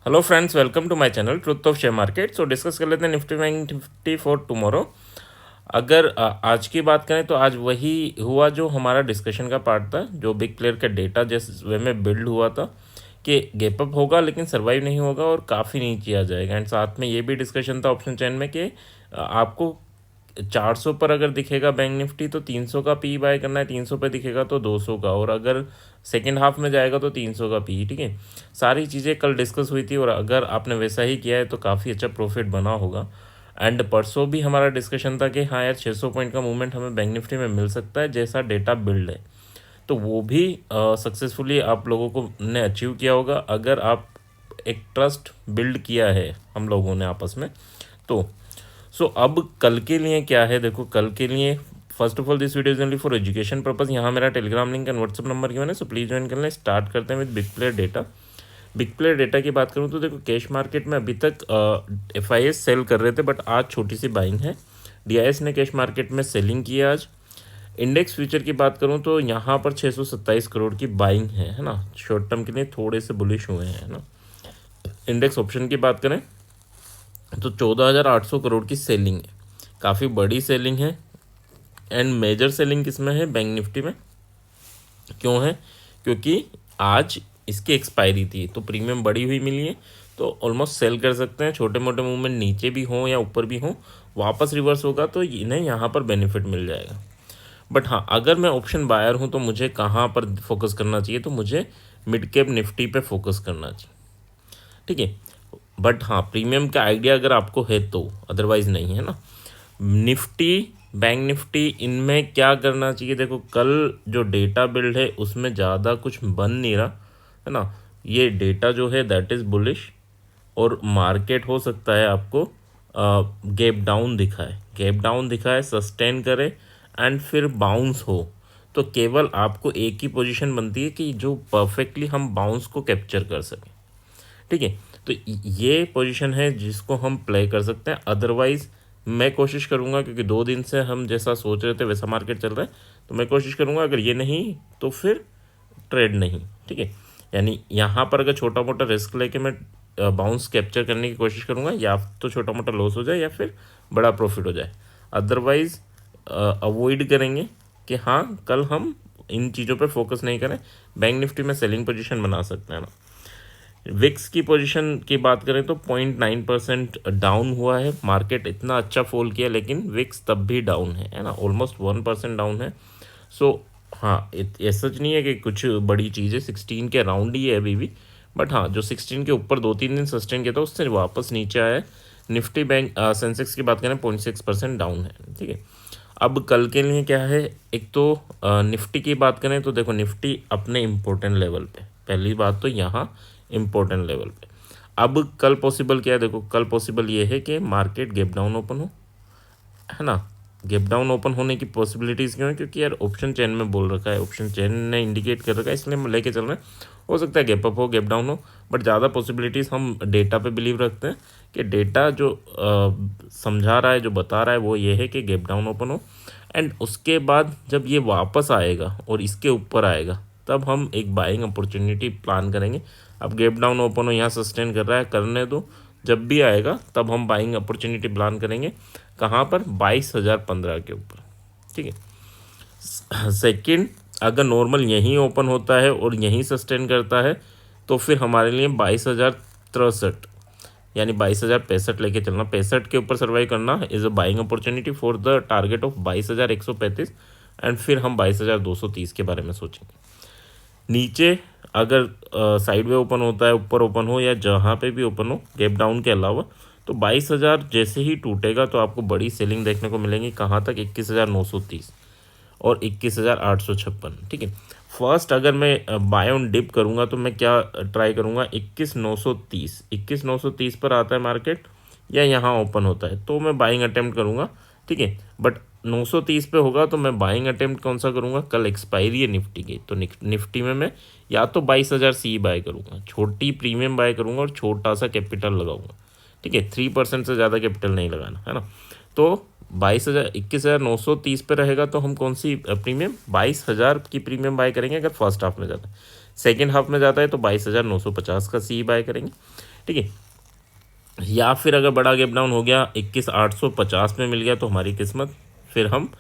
Hello friends, welcome to my channel truth of share market. So discuss कर लेते हैं Nifty bank Nifty for tomorrow. अगर आज की बात करें तो आज वही हुआ जो हमारा डिस्कशन का पार्ट था, जो बिग प्लेयर का डेटा जिस वे में बिल्ड हुआ था कि गैप अप होगा लेकिन सर्वाइव नहीं होगा और काफ़ी नीचे आ जाएगा। एंड साथ में ये भी डिस्कशन था ऑप्शन चैन में कि आपको 400 पर अगर दिखेगा बैंक निफ्टी तो 300 का पी बाय करना है, 300 पे दिखेगा तो 200 का, और अगर सेकेंड हाफ में जाएगा तो 300 का पी। ठीक है, सारी चीज़ें कल डिस्कस हुई थी और अगर आपने वैसा ही किया है तो काफ़ी अच्छा प्रॉफिट बना होगा। एंड परसों भी हमारा डिस्कशन था कि हाँ यार 600 पॉइंट का मूवमेंट हमें बैंक निफ्टी में मिल सकता है जैसा डेटा बिल्ड है, तो वो भी सक्सेसफुली आप लोगों को ने अचीव किया होगा अगर आप एक ट्रस्ट बिल्ड किया है हम लोगों ने आपस में। तो अब कल के लिए क्या है, देखो कल के लिए first of all this video is only for education purpose. यहाँ मेरा Telegram link and WhatsApp number given है, सो प्लीज़ ज्वाइन कर लें। स्टार्ट करते हैं with big player data. Big player data की बात करूँ तो देखो कैश मार्केट में अभी तक FIS सेल कर रहे थे, बट आज छोटी सी बाइंग है। DIS ने कैश मार्केट में सेलिंग की आज। इंडेक्स फ्यूचर की बात करूँ तो यहाँ पर 627 करोड़ की बाइंग है ना, शॉर्ट टर्म के लिए थोड़े से बुलिश हुए हैं ना। इंडेक्स ऑप्शन की बात करें तो 14,800 करोड़ की सेलिंग है, काफ़ी बड़ी सेलिंग है। एंड मेजर सेलिंग किसमें है, बैंक निफ्टी में। क्यों है, क्योंकि आज इसकी एक्सपायरी थी तो प्रीमियम बढ़ी हुई मिली है, तो ऑलमोस्ट सेल कर सकते हैं। छोटे मोटे मूवमेंट नीचे भी हों या ऊपर भी हों, वापस रिवर्स होगा तो इन्हें यहाँ पर बेनिफिट मिल जाएगा। बट हाँ, अगर मैं ऑप्शन बायर हूँ तो मुझे कहाँ पर फोकस करना चाहिए, तो मुझे मिड कैप निफ्टी पे फोकस करना चाहिए। ठीक है, बट हाँ प्रीमियम का आइडिया अगर आपको है तो, अदरवाइज नहीं है ना। निफ्टी बैंक निफ्टी इनमें क्या करना चाहिए, देखो कल जो डेटा बिल्ड है उसमें ज़्यादा कुछ बन नहीं रहा है ना। ये डेटा जो है दैट इज़ बुलिश, और मार्केट हो सकता है आपको गैप डाउन दिखाए, सस्टेन करे एंड फिर बाउंस हो, तो केवल आपको एक ही पोजीशन बनती है कि जो परफेक्टली हम बाउंस को कैप्चर कर सकें। ठीक है, तो ये पोजीशन है जिसको हम प्ले कर सकते हैं। अदरवाइज मैं कोशिश करूँगा, क्योंकि 2 दिन से हम जैसा सोच रहे थे वैसा मार्केट चल रहा है, तो मैं कोशिश करूँगा अगर ये नहीं तो फिर ट्रेड नहीं। ठीक है, यानी यहाँ पर अगर छोटा मोटा रिस्क लेके मैं बाउंस कैप्चर करने की कोशिश करूँगा, या तो छोटा मोटा लॉस हो जाए या फिर बड़ा प्रॉफिट हो जाए। अदरवाइज अवॉइड करेंगे कि हाँ कल हम इन चीज़ों पे फोकस नहीं करें। बैंक निफ्टी में सेलिंग पोजीशन बना सकते हैं ना। विक्स की पोजीशन की बात करें तो 0.9% डाउन हुआ है। मार्केट इतना अच्छा फॉल किया लेकिन विक्स तब भी डाउन है ना, ऑलमोस्ट 1% डाउन है। सो हाँ, ये सच नहीं है कि कुछ बड़ी चीज़ है, 16 के अराउंड ही है अभी भी, बट हाँ जो 16 के ऊपर 2-3 दिन सस्टेन किया था उससे वापस नीचे आया है। निफ्टी बैंक सेंसेक्स की बात करें 0.6% डाउन है। ठीक है, अब कल के लिए क्या है, एक तो निफ्टी की बात करें तो देखो निफ्टी अपने इम्पोर्टेंट लेवल पे, पहली बात तो यहाँ इम्पोर्टेंट लेवल पे। अब कल पॉसिबल क्या है, देखो कल पॉसिबल ये है कि मार्केट गैप डाउन ओपन हो, है ना। गैप डाउन ओपन होने की पॉसिबिलिटीज़ क्यों है, क्योंकि यार ऑप्शन चेन में बोल रखा है, ऑप्शन चेन ने इंडिकेट कर रखा है, इसलिए हम लेके चल रहे हैं। हो सकता है गैप अप हो, गैप डाउन हो, बट ज़्यादा पॉसिबिलिटीज़ हम डेटा पे बिलीव रखते हैं कि डेटा जो समझा रहा है, जो बता रहा है वो ये है कि गैप डाउन ओपन हो। एंड उसके बाद जब ये वापस आएगा और इसके ऊपर आएगा तब हम एक बाइंग अपॉर्चुनिटी प्लान करेंगे। अब गैप डाउन ओपन हो, यहाँ सस्टेन कर रहा है, करने दो, जब भी आएगा तब हम बाइंग अपॉर्चुनिटी प्लान करेंगे। कहाँ पर, 22,015 के ऊपर। ठीक है, सेकंड अगर नॉर्मल यहीं ओपन होता है और यहीं सस्टेन करता है तो फिर हमारे लिए 22,063 यानी 22,065 लेके चलना, 65 के ऊपर सर्वाइव करना is a buying opportunity for the target of 22,135। And फिर हम 22,230 के बारे में सोचेंगे। नीचे अगर साइड वे ओपन होता है, ऊपर ओपन हो या जहाँ पे भी ओपन हो गैप डाउन के अलावा, तो 22,000 जैसे ही टूटेगा तो आपको बड़ी सेलिंग देखने को मिलेंगी। कहाँ तक, 21,930 और 21,856। ठीक है, फर्स्ट अगर मैं बाय ऑन डिप करूँगा तो मैं क्या ट्राई करूँगा, 21,930 पर आता है मार्केट या यहाँ ओपन होता है तो मैं बाइंग अटेम्प्ट करूँगा। ठीक है, बट 930 पे होगा तो मैं बाइंग अटेम्प्ट कौन सा करूँगा, कल एक्सपायरी है निफ्टी की, तो निफ्टी में मैं या तो 22,000 सी बाय करूँगा, छोटी प्रीमियम बाय करूँगा और छोटा सा कैपिटल लगाऊंगा। ठीक है, 3% से ज़्यादा कैपिटल नहीं लगाना है ना। तो 21,930 पे रहेगा तो हम कौन सी प्रीमियम, 22,000 की प्रीमियम बाय करेंगे अगर फर्स्ट हाफ में जाता है। सेकेंड हाफ में जाता है तो 22,950 का सी बाय करेंगे, ठीक है। या फिर अगर बड़ा गैप डाउन हो गया 21,850 में मिल गया तो हमारी किस्मत, फिर हम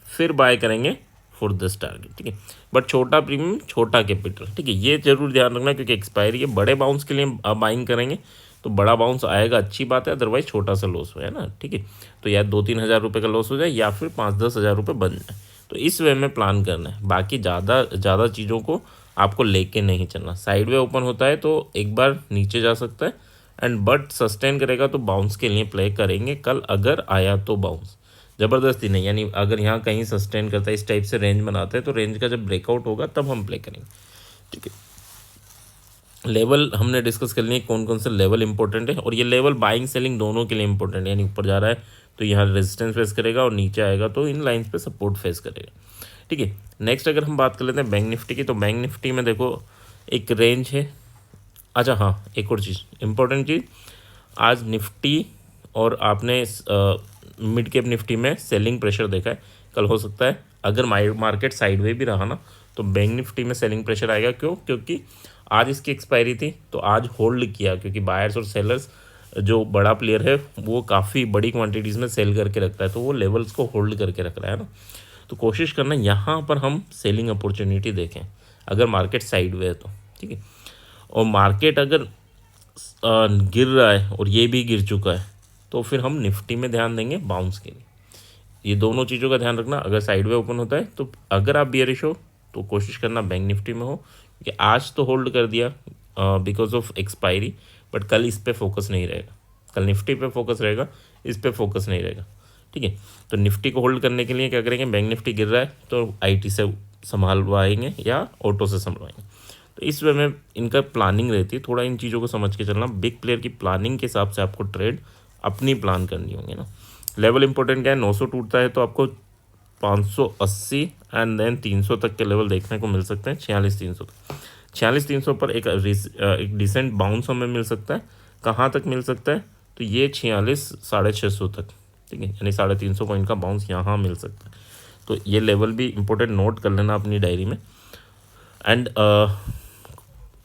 फिर बाय करेंगे फॉर दिस टारगेट, ठीक है। बट छोटा प्रीमियम छोटा कैपिटल, ठीक है, ये जरूर ध्यान रखना क्योंकि एक्सपायरी है। बड़े बाउंस के लिए आप बाइंग करेंगे तो बड़ा बाउंस आएगा, अच्छी बात है, अदरवाइज छोटा सा लॉस हो, है ना, ठीक है। तो या 2-3 हज़ार रुपये का लॉस हो जाए या फिर 5-10 हज़ार रुपये बन जाए, तो इस वे में प्लान करना है। बाकी ज़्यादा चीज़ों को आपको लेके नहीं चलना। साइड वे ओपन होता है तो एक बार नीचे जा सकता है एंड बट सस्टेन करेगा तो बाउंस के लिए प्ले करेंगे कल, अगर आया तो बाउंस, ज़बरदस्ती नहीं। यानी अगर यहाँ कहीं सस्टेन करता है, इस टाइप से रेंज बनाते हैं तो रेंज का जब ब्रेकआउट होगा तब हम प्ले करेंगे, ठीक है। लेवल हमने डिस्कस कर लिए कौन कौन से लेवल इंपॉर्टेंट है, और ये लेवल बाइंग सेलिंग दोनों के लिए इंपॉर्टेंट है। यानी ऊपर जा रहा है तो यहाँ रेजिस्टेंस फेस करेगा और नीचे आएगा तो इन लाइंस पे सपोर्ट फेस करेगा, ठीक है। नेक्स्ट अगर हम बात कर लेते हैं बैंक निफ्टी की, तो बैंक निफ्टी में देखो एक रेंज है। अच्छा हाँ, एक और चीज़ इंपॉर्टेंट चीज़, आज निफ्टी और आपने मिड कैप निफ्टी में सेलिंग प्रेशर देखा है। कल हो सकता है अगर मार्केट साइडवे भी रहा ना तो बैंक निफ्टी में सेलिंग प्रेशर आएगा। क्यों? क्योंकि आज इसकी एक्सपायरी थी तो आज होल्ड किया, क्योंकि बायर्स और सेलर्स, जो बड़ा प्लेयर है वो काफ़ी बड़ी क्वांटिटीज़ में सेल करके रखता है, तो वो लेवल्स को होल्ड करके रख रहा है ना। तो कोशिश करना यहाँ पर हम सेलिंग अपॉर्चुनिटी देखें अगर मार्केट साइडवे है तो, ठीक है। और मार्केट अगर गिर रहा है और ये भी गिर चुका है तो फिर हम निफ्टी में ध्यान देंगे बाउंस के लिए। ये दोनों चीज़ों का ध्यान रखना। अगर साइडवे ओपन होता है तो अगर आप बियरिश हो तो कोशिश करना बैंक निफ्टी में हो, क्योंकि आज तो होल्ड कर दिया बिकॉज ऑफ एक्सपायरी, बट कल इस पे फोकस नहीं रहेगा। कल निफ्टी पे फोकस रहेगा, इस पे फोकस नहीं रहेगा, ठीक है। तो निफ्टी को होल्ड करने के लिए क्या करेंगे, बैंक निफ्टी गिर रहा है तो आईटी से संभालवाएंगे या ऑटो से संभलवाएंगे। तो इस वे में इनका प्लानिंग रहती है, थोड़ा इन चीज़ों को समझ के चलना। बिग प्लेयर की प्लानिंग के हिसाब से आपको ट्रेड अपनी प्लान करनी होगी ना। लेवल इंपॉर्टेंट क्या है, 900 टूटता है तो आपको 580 एंड देन 300 तक के लेवल देखने को मिल सकते हैं। 46,300 तक, 46,300 पर एक डिसेंट बाउंस हमें मिल सकता है। कहाँ तक मिल सकता है, तो ये 46,650 तक, ठीक है, यानी 350 पॉइंट का बाउंस यहाँ मिल सकता है। तो ये लेवल भी इंपॉर्टेंट नोट कर लेना अपनी डायरी में। एंड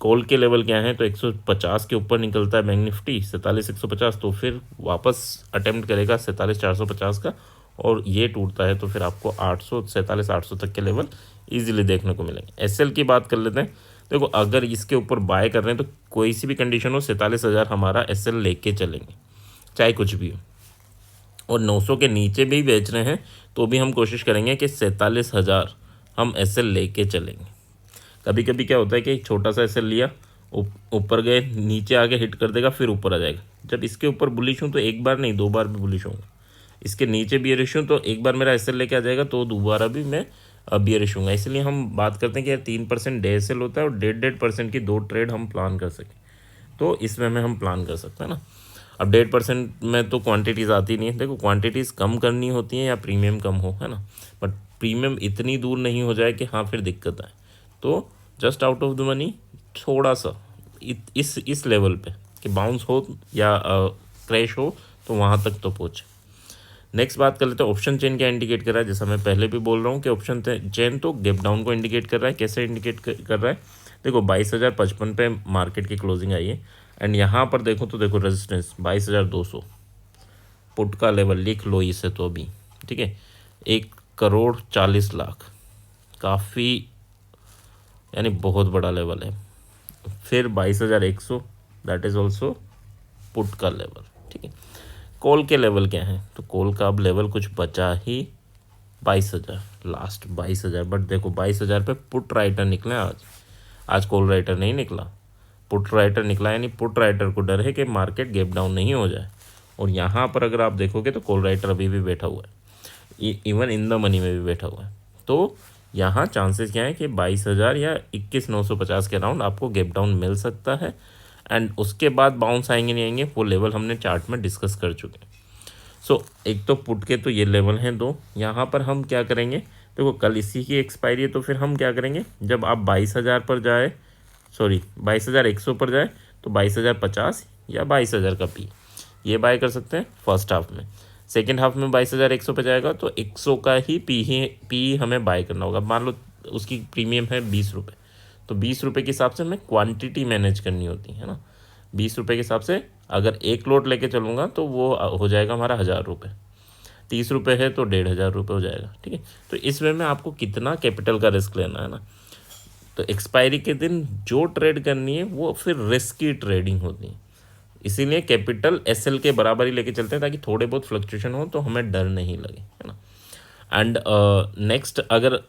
कॉल के लेवल क्या है, तो 150 के ऊपर निकलता है बैंक निफ्टी 47,150, तो फिर वापस अटेम्प्ट करेगा 47,450 का, और ये टूटता है तो फिर आपको 47,800 तक के लेवल इजीली देखने को मिलेंगे। एसएल की बात कर लेते हैं। देखो अगर इसके ऊपर बाय कर रहे हैं तो कोई सी भी कंडीशन हो 47,000 हमारा एसएल लेके चलेंगे, चाहे कुछ भी हो। और 900 के नीचे भी बेच रहे हैं तो भी हम कोशिश करेंगे कि 47,000 हम एसएल लेके चलेंगे। कभी कभी क्या होता है कि छोटा सा एसएल लिया, ऊपर गए, नीचे आके हिट कर देगा, फिर ऊपर आ जाएगा। जब इसके ऊपर बुलिश हूँ तो एक बार नहीं 2 बार भी बुलिश होंगे, इसके नीचे बियरिश हूँ तो एक बार मेरा एसएल लेके आ जाएगा तो दोबारा भी मैं बियरिश हूँगा। इसलिए हम बात करते हैं कि यार 3% डे एसएल होता है और 1.5% की 2 ट्रेड हम प्लान कर सकें, तो इसमें में हम प्लान कर सकते हैं ना। अब 1.5% में तो क्वांटिटीज़ आती नहीं है। देखो क्वांटिटीज़ कम करनी होती हैं या प्रीमियम कम हो, है ना, बट प्रीमियम इतनी दूर नहीं हो जाए कि हाँ फिर दिक्कत आए। तो just out of the money थोड़ा सा इस लेवल पे कि बाउंस हो या क्रैश हो तो वहाँ तक तो पहुँचे। नेक्स्ट बात कर लेते हैं ऑप्शन चेन क्या इंडिकेट कर रहा है। जैसा मैं पहले भी बोल रहा हूँ कि ऑप्शन चेन तो गैप डाउन को इंडिकेट कर रहा है। कैसे इंडिकेट कर रहा है, देखो 22,055 पे मार्केट की क्लोजिंग आई है एंड यहाँ पर देखो तो देखो रेजिस्टेंस 22,200, पुट का लेवल लिख लो इसे तो अभी, ठीक है, 1,40,40,00,000, काफ़ी यानी बहुत बड़ा लेवल है। फिर 22,100 दैट इज़ ऑल्सो पुट का लेवल, ठीक है। कॉल के लेवल क्या है, तो कॉल का अब लेवल कुछ बचा ही 22,000, लास्ट 22,000, बट देखो 22,000 पे पुट राइटर निकले आज कॉल राइटर नहीं निकला, पुट राइटर निकला। यानी पुट राइटर को डर है कि मार्केट गैप डाउन नहीं हो जाए। और यहाँ पर अगर आप देखोगे तो कॉल राइटर अभी भी बैठा हुआ है, इवन इन द मनी में भी बैठा हुआ है। तो यहाँ चांसेस क्या है कि 22,000 या 21,950 के अराउंड आपको गैप डाउन मिल सकता है एंड उसके बाद बाउंस आएंगे नहीं आएंगे वो लेवल हमने चार्ट में डिस्कस कर चुके हैं। सो एक तो पुट के तो ये लेवल हैं 2। यहाँ पर हम क्या करेंगे, देखो कल इसी की एक्सपायरी है तो फिर हम क्या करेंगे, जब आप 22,000 पर जाए, सॉरी 22,100 पर जाए तो 22,050 या 22,000 का पी ये बाय कर सकते हैं फर्स्ट हाफ में। सेकेंड हाफ में 22,100 पे जाएगा तो 100 का ही पी हमें बाय करना होगा। मान लो उसकी प्रीमियम है 20 रुपये, तो 20 रुपये के हिसाब से हमें क्वांटिटी मैनेज करनी होती है ना। 20 रुपये के हिसाब से अगर एक लोट लेके चलूँगा तो वो हो जाएगा हमारा 1000 रुपये। 30 रुपये है तो 1500 रुपये हो जाएगा, ठीक है। तो इस वे में आपको कितना कैपिटल का रिस्क लेना है ना। तो एक्सपायरी के दिन जो ट्रेड करनी है वो फिर रिस्क की ट्रेडिंग होती है, इसीलिए कैपिटल एसएल के बराबर ही लेके चलते हैं ताकि थोड़े बहुत फ्लक्चुएशन हो तो हमें डर नहीं लगे, है ना। एंड नेक्स्ट अगर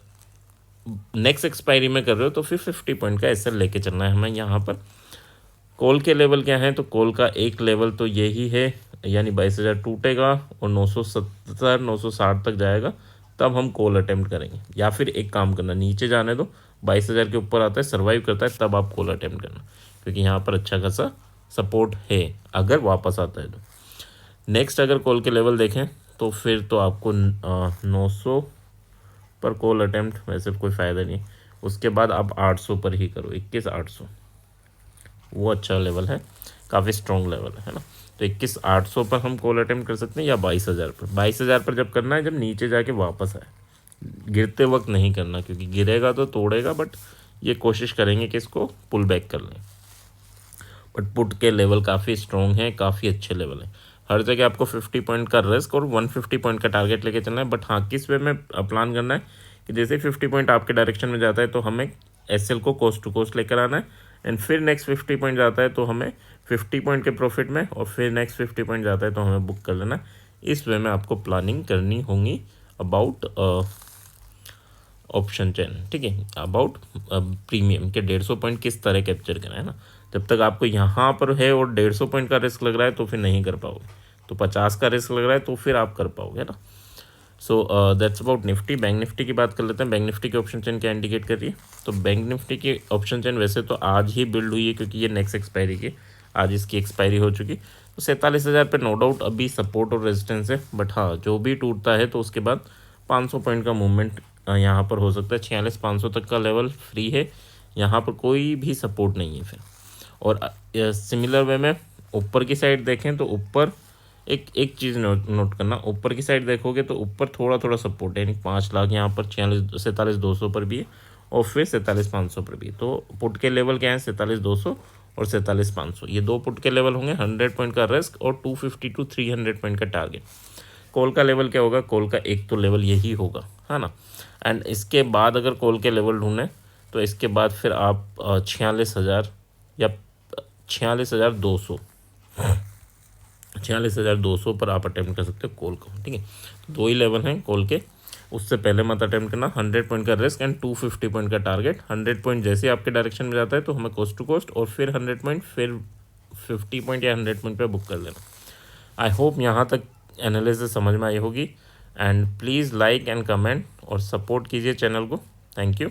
नेक्स्ट एक्सपायरी में कर रहे हो तो फिर 50 पॉइंट का एसएल लेके चलना है हमें। यहाँ पर कॉल के लेवल क्या है, तो कॉल का एक लेवल तो यही है, यानी 22,000 टूटेगा और 970 960 तक जाएगा, तब हम कॉल अटेम्प्ट करेंगे। या फिर एक काम करना, नीचे जाने दो, 22,000 के ऊपर आता है, सर्वाइव करता है, तब आप कॉल अटेम्प्ट करना, क्योंकि यहाँ पर अच्छा खासा सपोर्ट है अगर वापस आता है तो। नेक्स्ट अगर कॉल के लेवल देखें तो फिर तो आपको 900 पर कॉल अटेम्प्ट वैसे कोई फ़ायदा नहीं। उसके बाद आप 800 पर ही करो, 21,800 वो अच्छा लेवल है, काफ़ी स्ट्रॉन्ग लेवल है ना। तो 21,800 पर हम कॉल अटेम्प्ट कर सकते हैं, या 22,000 पर। 22,000 पर जब करना है जब नीचे जाके वापस आए, गिरते वक्त नहीं करना, क्योंकि गिरेगा तो तोड़ेगा, बट ये कोशिश करेंगे कि इसको पुल बैक कर लें। बट पुट के लेवल काफ़ी स्ट्रॉन्ग है, काफ़ी अच्छे लेवल है। हर जगह आपको 50 पॉइंट का रिस्क और 150 पॉइंट का टारगेट लेके चलना है। बट हाँ, किस वे में प्लान करना है कि जैसे 50 पॉइंट आपके डायरेक्शन में जाता है तो हमें एसएल को कोस्ट टू कोस्ट लेकर आना है, एंड फिर नेक्स्ट 50 पॉइंट जाता है तो हमें 50 पॉइंट के प्रॉफिट में, और फिर नेक्स्ट 50 पॉइंट जाता है तो हमें बुक कर लेना है। इस वे में आपको प्लानिंग करनी होगी अबाउट ऑप्शन चेन, ठीक है, अबाउट प्रीमियम के 150 पॉइंट किस तरह कैप्चर करें, है ना। जब तक आपको यहाँ पर है और 150 पॉइंट का रिस्क लग रहा है तो फिर नहीं कर पाओगे, तो 50 का रिस्क लग रहा है तो फिर आप कर पाओगे, है ना। So that's about Nifty. Bank Nifty की बात कर लेते हैं। बैंक निफ्टी की ऑप्शन चेन क्या इंडिकेट कर रही है, तो बैंक निफ्टी की ऑप्शन चेन वैसे तो आज ही बिल्ड हुई है, क्योंकि ये नेक्स्ट एक्सपायरी की, आज इसकी एक्सपायरी हो चुकी। तो 47,000 पे नो डाउट अभी सपोर्ट और रेजिस्टेंस है, बट हाँ, जो भी टूटता है तो उसके बाद 500 पॉइंट का मूवमेंट यहाँ पर हो सकता है। 46,500 तक का लेवल फ्री है, यहाँ पर कोई भी सपोर्ट नहीं है फिर। और सिमिलर वे में ऊपर की साइड देखें तो ऊपर एक चीज़ नोट करना, ऊपर की साइड देखोगे तो ऊपर थोड़ा थोड़ा सपोर्ट है, यानी 5 लाख यहाँ पर 47,200 पर भी है, और फिर 47,500 पर भी। तो पुट के लेवल क्या है, 47,200 और 47,500, ये दो पुट के लेवल होंगे। 100 पॉइंट का रिस्क और 250 to 300 पॉइंट का टारगेट। कॉल का लेवल क्या होगा, कॉल का एक तो लेवल यही होगा, है ना। एंड इसके बाद अगर कॉल के लेवल ढूंढें तो इसके बाद फिर आप 46,000 या 46,200 46,200 पर आप अटैम्प्ट कर सकते हो कॉल को, ठीक है। तो दो ही लेवल हैं कॉल के, उससे पहले मत अटैम्प्ट करना। 100 पॉइंट का रिस्क एंड 250 पॉइंट का टारगेट। 100 पॉइंट जैसे आपके डायरेक्शन में जाता है तो हमें कोस्ट टू कोस्ट, और फिर 100 पॉइंट, फिर 50 पॉइंट या 100 पॉइंट पे बुक कर लेना। आई होप यहाँ तक एनालिसिस समझ में आई होगी, and please like and comment और सपोर्ट कीजिए चैनल को। Thank you.